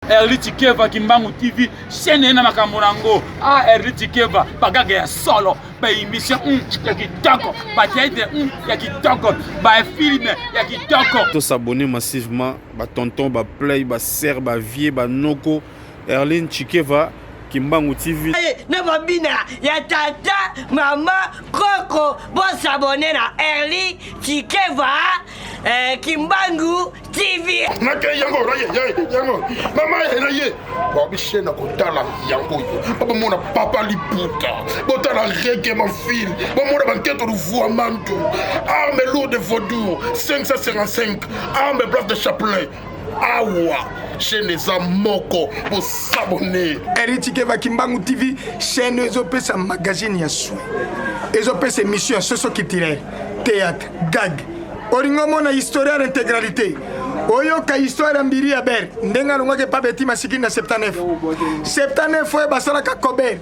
Erli Tikeva Kimbangu TV chaîne na makambo nango. Ah Erli Tikeva bagaga ya solo ba émission ya kitoko ba théâtre ya kitoko ba film ya kitoko. To s'abonner massivement ba tonton ba play ba ser ba vie ba noko Erli Tikeva Kimbangu TV. Na babina ya tata mama koko bo s'abonner na Erli Tikeva Kimbangu TV. Naka yango yango mama ye bo bishena kotala yango papa mona papa liputa botala reke mon fil bo mona banquette de voix mantou arme lourde de vaudou 555 arme bluff de chapelet awa chaîne za moko pour s'abonner. Erli Tikeva Kimbangu TV chaîne ezopesa magazine ya sou ezopesa émission soso kitire théâtre gag oringo mona histoire intégralité oyoka histoire mbiri ya ber ndenga longake pa beti masiki na 79 fois basala ka kober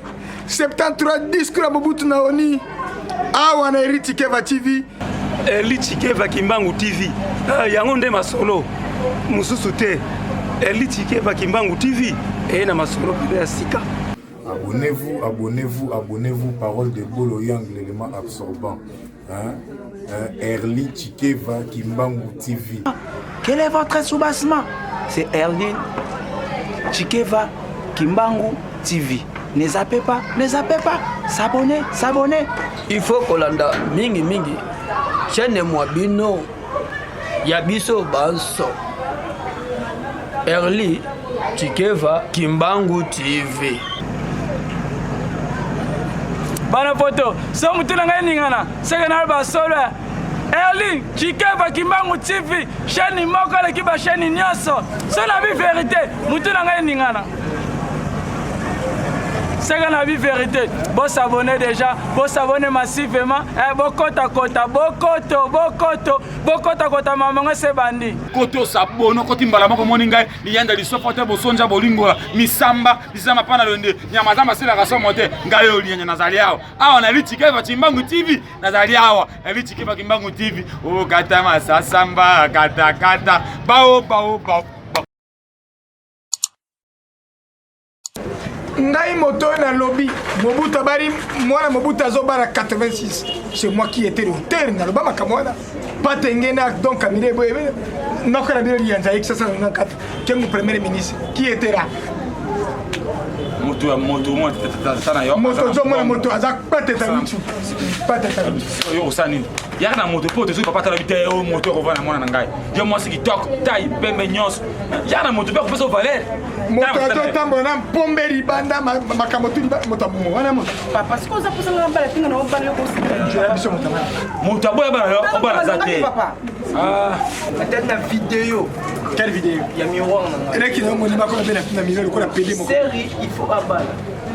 73 discours ya Mobutu na oni awa na Erli Tikeva TV. Erli Tikeva Kimbangu TV yango nde masolo mususu te. Erli Tikeva Kimbangu TV et na masolo ya sika. Abonnez-vous, abonnez-vous, abonnez-vous. Parole de Bolo Yang, l'élément absorbant. Erli Tikeva Kimbangu TV. Quel est votre soubassement? C'est Erli Tikeva Kimbangu TV. Ne zappez pas, ne zappez pas. S'abonnez, s'abonnez. Il faut kolanda mingi mingi. Chaîne moi bino. Yabiso banso. Erli Tikeva Kimbangu TV. Bana photo, so mutuna ngai ningana, seka na ba solo. Erli Tikeva Kimbangu TV, chaîne moko le kiba chaîne nyoso. So na bi vérité, mutuna ngai ningana. C'est qu'on a vu vérité. Bon s'abonner déjà, bon s'abonner massivement. Bokota maman c'est bandi. Koto sabono koti mbala moko moninga liyanda lisopota bosonja bolingola misamba bizama pana londe nyamazama sila kaso mote ngayo linya nazali yao. Awa na Erli Tikeva Kimbangu TV nazali yao. Erli Tikeva Kimbangu TV o kata masasamba kata bao. Ngai moto na lobby Mobutu bari mwana Mobutu azobara 86. C'est moi qui étais l'auteur na loba makamwana patengena donc Camille Boye nokora bien lianza avec 594 qui est mon premier ministre qui était là moto azak pateta mutu yo osani yaka na moto poto so papa tala bite o moto ko vana mwana ngai yo mo siki tok tai pembe nyos yaka na moto ko peso valer moto to tambo na pomberi banda makamotu moto mo wana moto Papa, c'est quoi ça pour ça nga bala tinga na obala ko biso moto moto boya bana yo obala zate Peut-être la vidéo. Quelle vidéo? Il y a miroir. Et qui n'a pas na milieu ko la pédé mo Série, il faut abattre.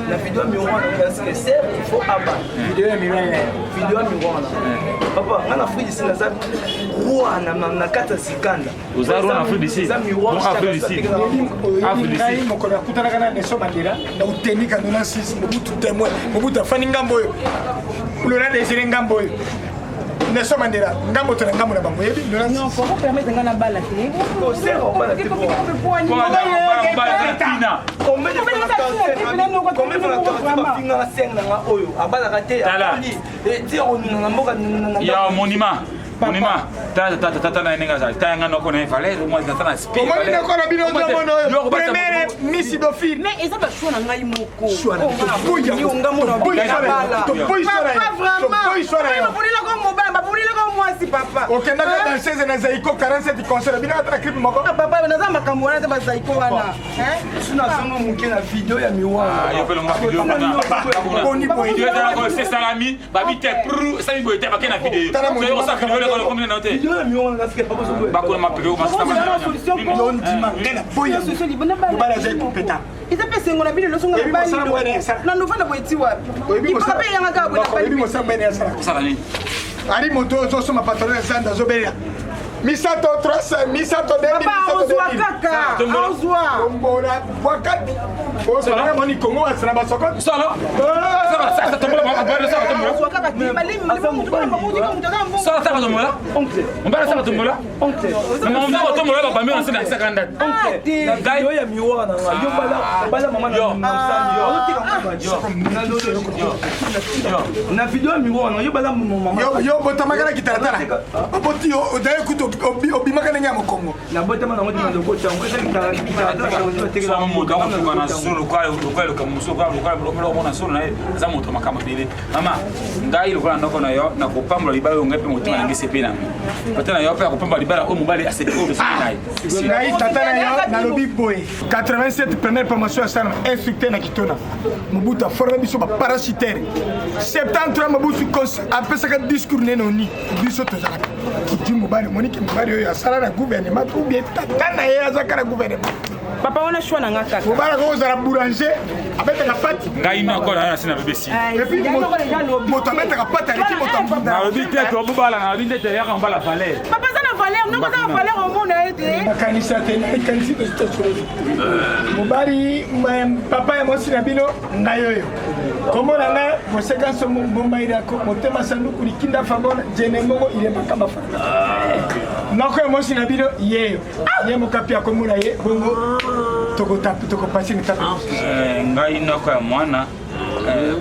La vidéo miroir parce que série, il faut abattre. vidéo miroir Vidéo miroir. Papa, on a fait ici na ça. Roi na kata sikanda. Ozaro na Afrique d'ici. Ça miroir. Afrique d'ici. ngai mokolo akutana kana Nelson Mandela na utenika ndona sisi Mobutu témoin Mobutu afani ngambo yo ulona desire ngambo yo Nelson Mandela ngambo tona ngambo na bango yebi Non, faut permettre nga na bala te. Au série, on va la Combien ya monument tata na nenga za tanga no kona valer mo tata na speed Comment ne kono bino mono première Miss Dauphine Mais ils ont pas choix na ngai moko. choix na boya ngamo na bala. Papa. okenda ka dans 16 na Zaiko 47 concert bino atra clip moko Papa, na za makambo wana te ba Zaiko wana. Suna zongo muke na vidéo ya miroir. yo pelo ngapa video kana boni boy video da ko c'est salami ba bite pru ça mi boy te ba kana video so yo sa video le ko combien na te Vidéo ya miroir na fika papa zongo. ba ko ma pego ma sa ma don dima ngena boya bala Zaiko peta Ils appellent ça ngona bile lo songa ba ni. Na no fana boiti wapi? Ipape yanga ka bona oyebi mosamba ene ya sala salami ali moto ozosoma patron ya zanda azobela misato 300 misato 2000 mbona wakati osala moni kongo wasana basoko solo sasa tombola mbona sasa tombola sasa tombola mbona sasa tombola mbona tombola baba mimi nasema sakanda ngai yo ya miwana yo bala mama na video miwana yo bala mama yo botamagana kitaratara aboti yo daye kuto obimaka nenya mokongo na botama na ngoti ndoko chango esa kitaratara sama moto kwa na solo kwa kama muso kwa mona solo na za moto makama bele mama ngai lokala ndoko na yo na kopambula libala yo ngape moto na ngese pena patana yo pa kopambula libala o mobali a cette de sinai ngai tatana yo na lobi boy 87 première promotion sana instructeur na kitona Mobutu forme biso ba parasitaire 73 Mobutu apesaka discours neno ni biso tozala kuti mobali moniki mobali oyo asala na gouvernement ou bien tatana ye azaka na gouvernement papa wana choix na nga kaka mobali ko ozala boulanger abetaka pati ngai na ko na sina bébé si et puis moto abetaka pati aleki moto na lobi te to bobala na lobi te ya kamba la valeur papa ça na valeur non ça na valeur au monde ete makanisa te makanisi de station mobali papa ya mosi na bino ngai oyo kombo na ngai mosekanso bombaira ko motema sanduku likinda fabona jene mongo ile makamba fa nako ya mosi na bino yeyo ye mokapi akomuna ye bongo tokopasi ni tata ngai nako ya mwana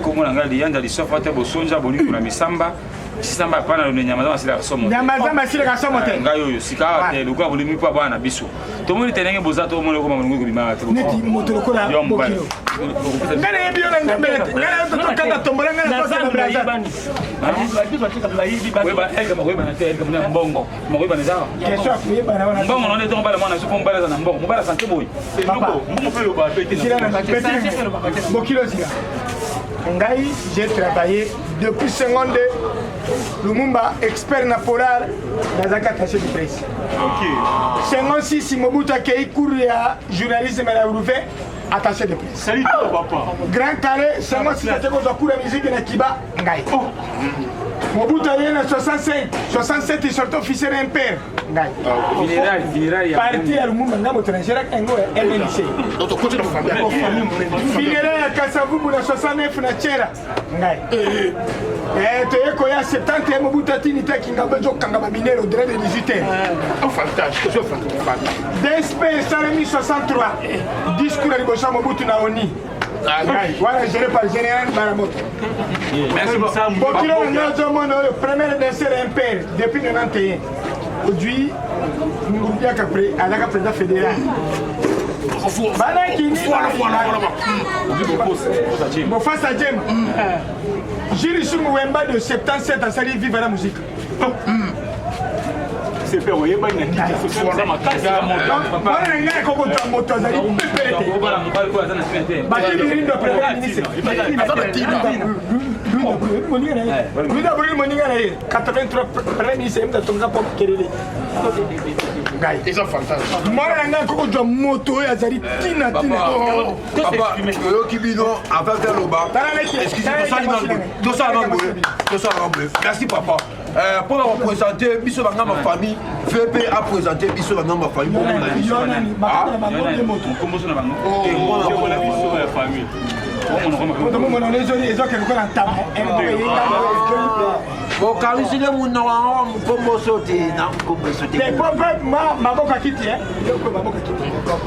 kombo na ngai liyanda lisofa te bosonja bolingo na misamba sisamba pana lo nyama za sila kasomo nyama za sila kasomo te ngai oyo sika te luka bolimi pa bana biso to moni tenenge bozato mo ko mamungu ko bima te neti moto lokola bokilo ngana yebi ona ngambele ngana to kanda tombola ngana to sana braza weba ega weba na te ega mna mbongo mo weba na zawa kesho kuyeba na wana mbongo no to bala mwana so mbala na mbongo mbala sante boy mbongo pe lo ba peti na bokilo sila ngai j'ai travaillé depuis seconde Lumumba expert na polar nazaka attaché de presse. OK. Sengon si Mobutu akei cours ya journalisme na Uruve attaché de presse. Salut papa. Grand carré Sengon si tateko za cours ya musique na Kiba ngai. Mobutu aye na 67 il sort officier impère ngai. Général ya parti ya Lumumba ngamo transfert ngo MNC. Donc côté de famille. Général ya Kasavubu na 69 na Chera ngai. Toyeko ya 70 Mobutu atini taki ngamba jokanga ba minero de 18h. Fantastique, je fantastique. DSP Salami 63. Discours à Libosa Mobutu na Oni. Voilà, géré par le général Baramoto. Merci pour ça. Bokilo le premier danseur impère depuis 91. Aujourd'hui, nous bien qu'après, à la président fédéral. Face à Djem. Jiri Sumouemba de 77 à Sali Vive la musique. C'est fait, oui, il y a une question ça m'a cassé la moto. Voilà, il y a un coco de moto. Merci papa. Pour la représenter, Bissot va ma famille. VP a présenté Bissot va ma famille.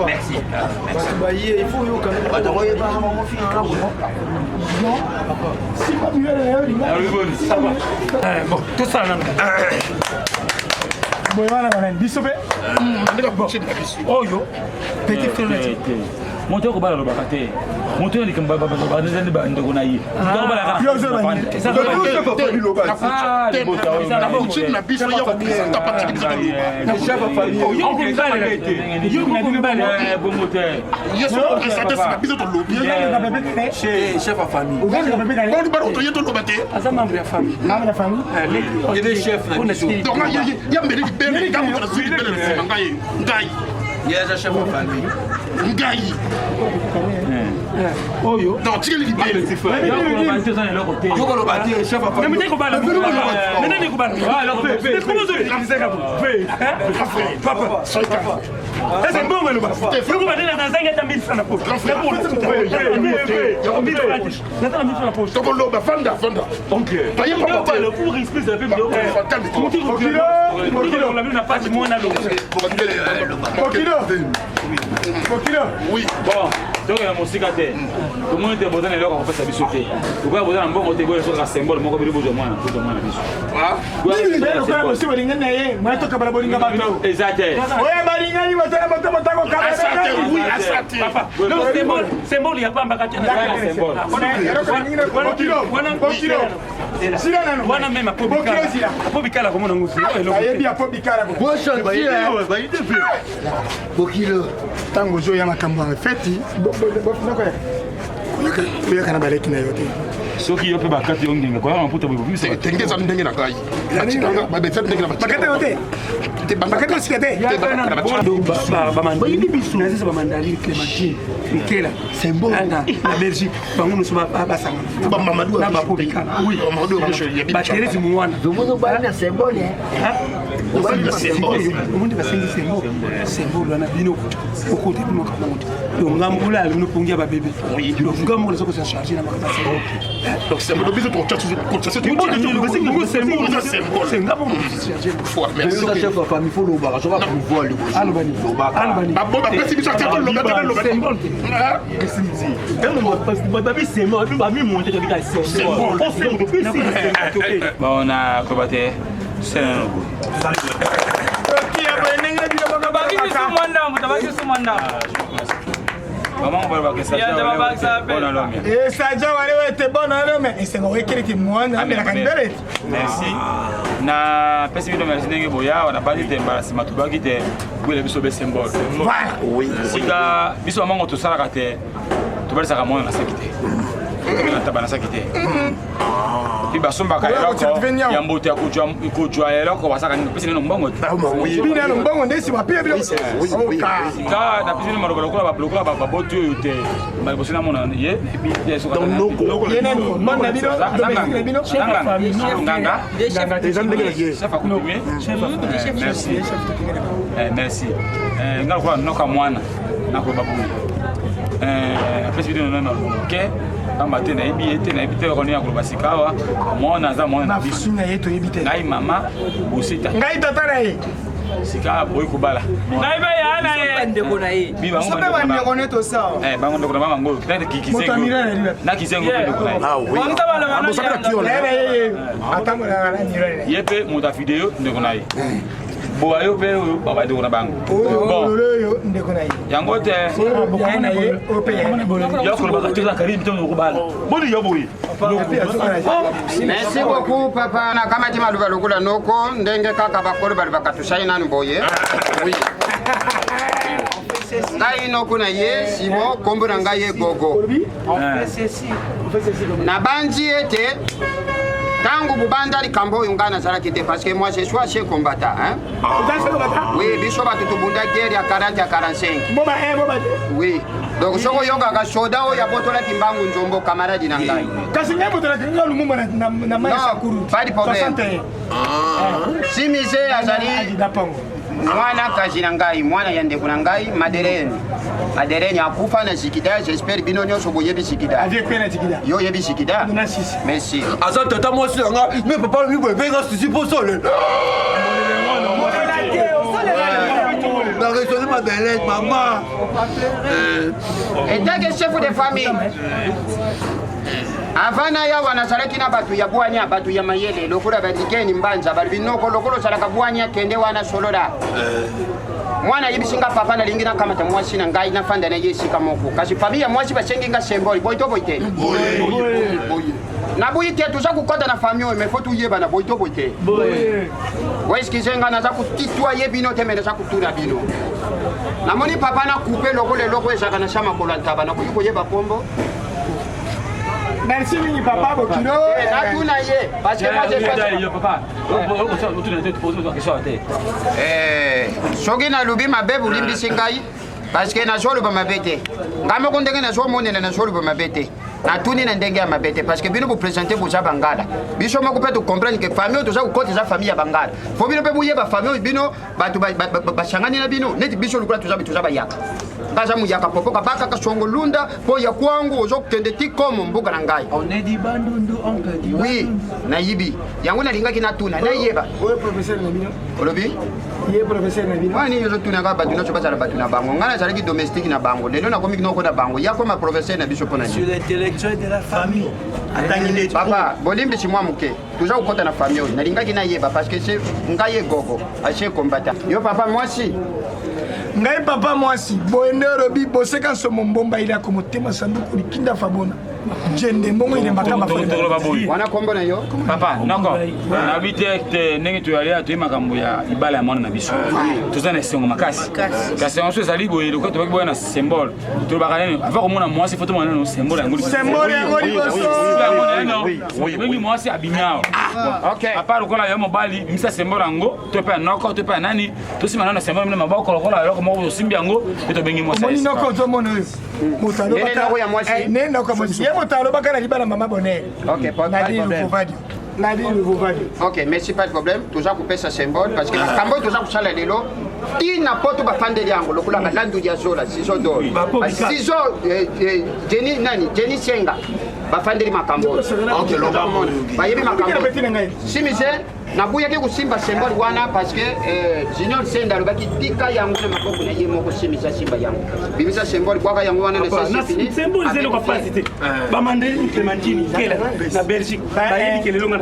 Merci. Bon, tout ça, non. Petit frère. Moto ko bala lobaka te moto ni kamba baba baba nzandi ba ndoko na yi ndoko bala ka yo zo ba ni ça va pas ni loba ah na bokchini na biso yo ko ta pati biso na chef of famille yo ko bala yo ko bala bo moto yo so ko sa ta biso to lobi chez chef of famille on ni baro to yeto loba te asa membre ya famille il est chef na biso donc ya mbele di bele ngamu na zuri bele na ngai il est chef of famille ngai oyo non tikeli libele yokoloba te chef tokoloba fanda oui bon donc ya mosika te tomoni te bozana eloko akopesa biso te okoya bozana mbongo te boya soka symbole moko bili bozwa mwana biso eza te symbole ya pambaka te wana meme apo bikala komona ngusi bokilo ntango ozoya makambo ya feti oyakana baleki na yo te soki yo mpe bakati yo ngenga koyaka maputa tengeza ndenge na ngai ndenge na bakati yo te bakati osika te nazisa bamandarine clémentine mikela na belgique bango nyonso basangana bapo bikala bateresi mwana omonde basengi symbole wana bino okote bino kamonte ngambo ola alino pongia babebe ngambo ola sokosa charge na makaba donc symbole biso chef wa famille faut lobaka soka pouvoir bona kobate esaja wale wete bona lome esengo wekiriti mwana amelaka nibere merci na pesi bino merci ndenge boya wana basi te mbala nsima tobaki te bwela biso be symbole sika biso bamango tosalaka te tobalisaka mwana na saki te taba na saki te puis basombaka eloko ya mbote ya kojwa eloko basaka nini pesi nino mbongo binano mbongo ndesi bapia bilo ka na pesi nino maloba lokola baboti oyo te malibosi na mona ye merci nga lokola noka mwana nakoyeba boye pesi bino nano ke amba te nayebi ye te nayebi te okoni ya koloba sika awa mwana aza mwana na biso ngai mama bosita ngai tata na ye sika boyi kobala ngai be ya na ye ndeko na ye sope bandeko ne tosawa bango ndeko na mama ngolo kitete kikizengo na kizengo pe ndeko na ye ye pe moto afideo ndeko na ye boa yo pe baba ndeko na bango yango te yokoloba toza karibu to nokobala boni yo boye merci beaucoup papa na kama ti maluba lokola noko ndenge kaka bakolo bali bakatusai nanu boye ngai noko na ye simo kombo na ngai ye gogo na banji ete tangu bubanda likambo oyo ngai nazalaki te parce que moi je suis assez combattant hein? Oui, biso bato tobunda guerre ya 40 ya 45 oui donc soko yokaka soda oyo abotolaki mbangu nzombo kamaradi na ngai kasi ngai botolaki nga lumumba na mai sakuru pas de problème si mise azali mwana kazi na ngai mwana ya ndeko na ngai madereni akufa na zikida j'espère bino nyonso boyebi zikida yo yebi zikida merci aza tata mwasi na nga me papa mi boyebenga sisi po sole na raisonner ma belle maman et tant que chef de famille avana ya wanazalaki na batu ya bwanya batu ya mayele lokola badikeni mbanza bali binoko lokolo salaka bwanya kende wana solola mwana yibisinga papa na lingina kama tamwasi na ngai na fanda na yesi kamoko kasi familia mwasi basengi nga symbole boito boite na boite tuza kukota na famille mais faut tuyeba na boito boite ouais skizenga na za kutitwa yebino temene za kutuna bino na moni papa na couper lokole loko ezaka na shama kolantaba na kuyiko yeba pombo. Merci mingi papa Bokilo. Natuna ye parce que moi je fais papa. Soki na lubi mabe bulimbisi ngai parce que nazoloba mabe te nga moko ndenge nazomonela nazoloba mabe te natuni na ndenge ya mabe te parce que bino bopresente boza bangala biso moko mpe tocomprendre ke famille oyo toza kokota eza famille ya bangala fo bino mpe boyeba famille oyo bino bato basangani na bino neti biso lokola toza bayaka ngaza muyaka popoka bakaka songo lunda mpo ya kwangu ozokende ti komo mbuka na ngai oui nayibi yango nalingaki natuna nayeba olobi wani ozotunaka bato nyonso bazala bato na bango ngai nazalaki domestique na bango lelo nakomi noko na bango yakoma professeur na biso mpona papa bolimbisi mwa moke toza kokota na famille oyo nalingaki nayeba parce que ngai egogo asie kombata yo papa mwasi ngai papa mwasi boende olobi boseka nsomo mbomba ile ako motema sanduku likinda fabona jende mbongo ile makamba wana kombo na yo papa noko nabi te ndenge toyalia toyi makambo ya ibala ya mwana na biso toza na esengo makasi kasi yango so ezali boye lokola tobaki boye na symbole tolobaka nini ava komona mwasi fo tomona nano symbole yango libosobengi mwasi abimi awa apa lokola yo mobali bimisa symbole yango to mpe ya noko to mpe ya nani tosima nano symbole mine maboko lokola eloko moko tosimbi yango mpe tobengi mwasi noko ozomona oyo moto alobaka na libala mama bonere ok merci pas de problème toza kopesa symbole parce que makambo toza kosala lelo tina po to bafandeli yango lokola balandu ya zola sizo dor sizo jeni senga bafandeli makambo bayebi makambo simise nabuyaki kosimba symbole wana parce que junior senda alobaki tika yango na maboko na ye moko simisa simba yango bimisa symbole bwaka yango wana bamandeli clémentine kela na belgique bayebi kelelo nga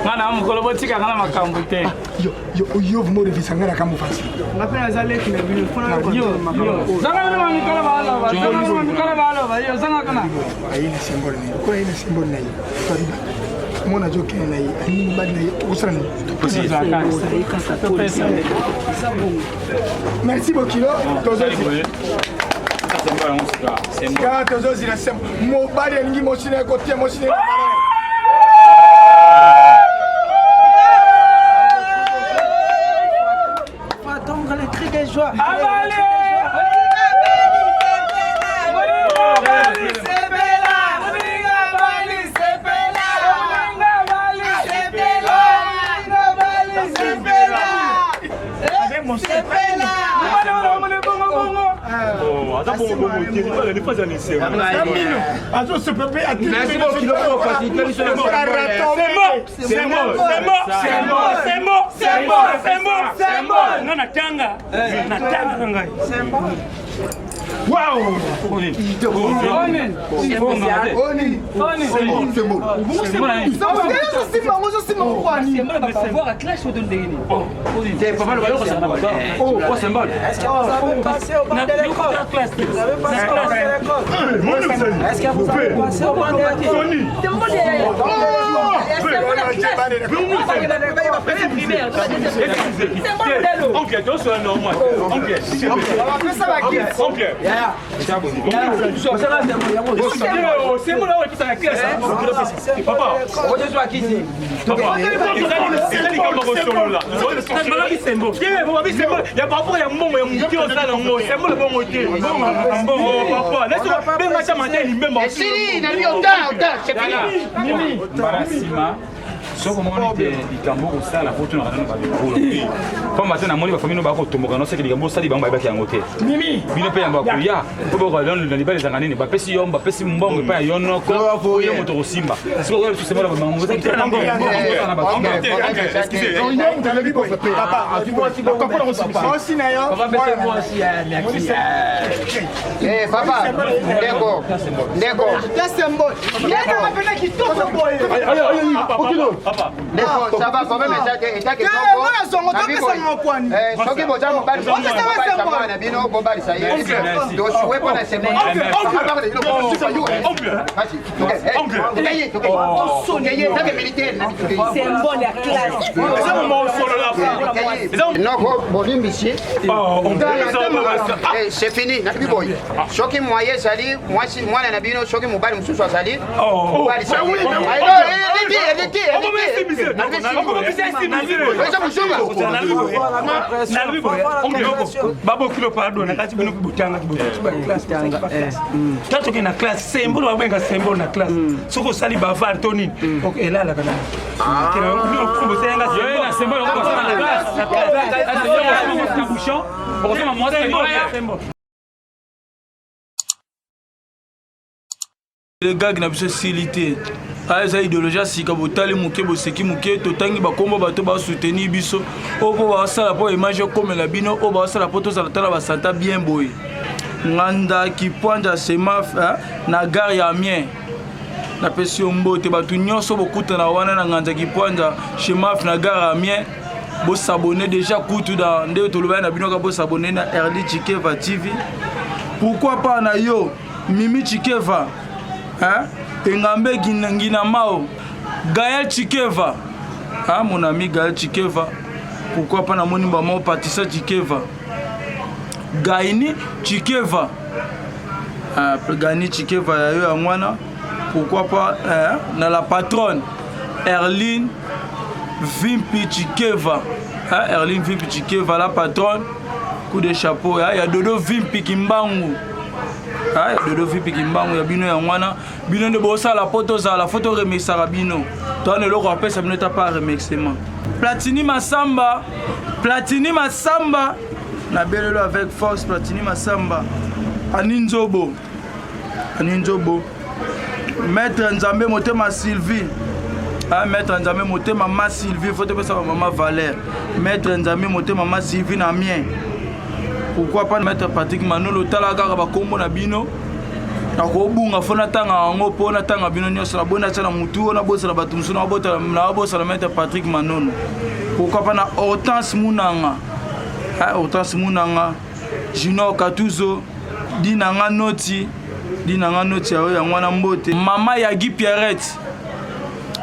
mwana mokolo botika kana makambo te yo vumorevisa nga na kambo fasi ngape nazaleki na bino zanga bino mamikala baloba zanga mamikala baloba yo zanga kana ayina symbole na yo kola ayina symbole na yo toriba mona jokene na yo ayini badi na yo tokusala na yo merci bokilo tozozila mobali alingi mosina ekotia mosina Wow! soko moni te likambo kosala po tuna kana ba bikolo po matin na moni ba famille no ba ko tomoka no seki likambo sali bango ba yango te mimi bino pe yamba kuya po ba ko lon na libale zanga nini ba pesi yomba pesi mbongo pa yono ko yo moto kosimba siko ko tu semala ba mambo za kitana mbongo na ba excusez papa ko ko ko aussi na yo papa pesi moi aussi merci papa ndeko la symbole ndeko mapena kitoko boy papa ndeko ça va quand même eta ke soki boza mobali na bino bobali sa ye dosuwe mpona symbole ya classe c'est fini. Soki moyen sali, moi na bino soki mobali mususu azali. Mobali sali. Babo kilo pardon na kati bino kubutanga Quand on est en classe, symbole ou bien symbole na classe. Ce que ça li bavard Tony. OK, là là quand même. Les gars na biso silité. Eza idéologie sika botali muke boseki muke totangi bakombo bato ba soutenir biso. Opo ba sala po image comme la bino o ba sala po to sala tala ba santa bien boy. Nganda ki pointe semaf na gare ya Amiens. Na pesi mbote batu nyonso bokuta na wana na nganda ki pointe semaf na gare ya Amiens. Bo s'abonner déjà kutu dans nde to loba na bino ka bo s'abonner na Erli Chikeva TV. Pourquoi pas na yo Mimi Chikeva Engambe Ngina Mao Gaël Chikeva mon ami Gaël Chikeva. Pourquoi pas na moni bamo Patissa Chikeva Gaini Chikeva Gaini Chikeva ya yo angwana. Pourquoi pas na la patronne Erline Vimpi Chikeva Erline Vimpi Chikeva la patronne. Coup de chapeau il y a Dodo Vimpi Kimbangu. Dodo Vimpi Kimbangu ya bino ya ngwana. Bino de bossa la photo za la photo remixer bino. Toi ne le rappelle ça ne t'a pas remixement. Platini Masamba na belelo avec force. Platini Masamba Aninzobo Maître Nzambe Motema Sylvie. Maître Nzambe Motema Mama Sylvie. Faut te passer à Maman Valère. Maître Nzambe Motema Mama Sylvie na mien. Pourquoi pas Maître Patrick Manolo talaga ba kombo na bino. Na ko bunga fona tanga ngo pona tanga bino nyoso na bona tsana mutu na bosa na batumsu na bota na bosa na Maître Patrick Manolo. Pourquoi pas na Hortense Munanga. Hortense Munanga. Junior Katuzo dinanga noti ya ngwana mbote. Mama Yagi Pierrette.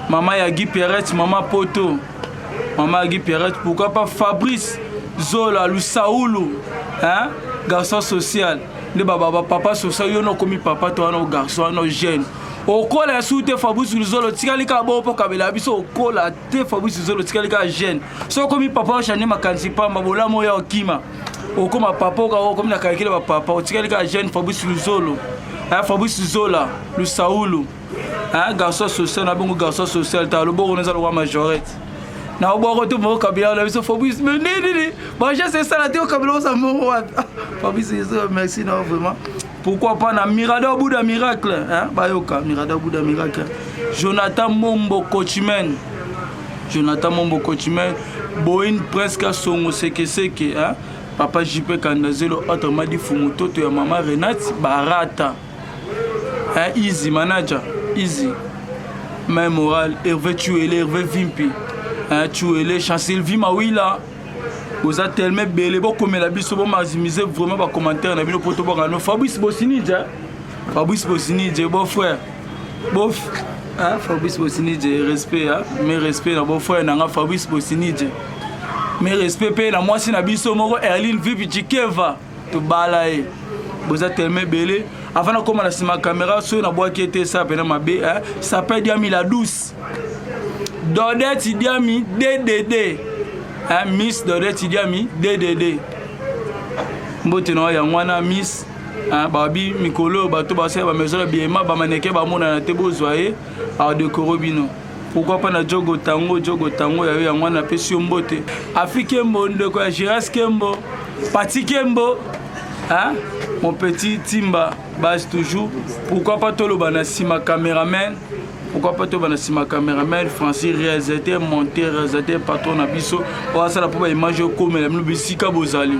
Mama Poto. Mama Yagi Pierrette. Pourquoi pas Fabrice Zola Lusaoulou. Garçon social. Ne baba papa social yo no komi papa to no garçon no jeune. Okola soute Fabrice Zolo tikali ka bo po kabela biso okola te Fabrice Zolo tikali ka jeune. So komi papa chane makansi pa mabola moya okima. Okoma papa ka komi na kalkile ba papa otikali ka jeune Fabrice Zolo. Fabrice Zola Lusaoulou. Garçon social na bongo garçon social ta lo bo neza lo majorette. Na oboko to mo kabila na biso Fabrice mais nini bah c'est ça la théo kabila ça mo Fabrice merci non vraiment. Pourquoi pas na Mirador Bouddha Miracle bayoka Mirador Bouddha Miracle. Jonathan Mombo Coachman Boin presque songo seke papa JP Kandazelo autrement dit fumutoto ya mama Renate Barata. Easy manager easy. Main morale Hervé Tuele Hervé Vimpi. Tuele Chancel Vimawila. Vous êtes tellement belle, comme la biso bon maximiser vraiment les commentaires na bino poto ba no Fabrice Bosinidja bon frère. Fabrice Bosinidja respect mais respect na bon frère na Fabrice Bosinidja. Mais respect pe na moi si na biso moko Erline Vimpi Chikeva to balae. Vous êtes tellement belle avant na comme na sima caméra so na bois qui était ça pena mabe ça peut dire la douce. Dodette Idiami DDD. Miss Dodette Idiami DDD. Mbote no ya ngwana Miss babi mikolo bato ba se ba maison bien ba maneke ba mona na te bozwaye a décoro bino. Pourquoi pas na jogo tango ya ngwana pesi mbote. Afrique monde ko Giras Kembo, Pati Kembo. Mon petit Timba base toujours. Pourquoi pas tolo bana sima cameraman. Pourquoi pas toi ma caméraman Francis réalisateur monteur réalisateur patron na biso o ça la pour image comme la bisika bozali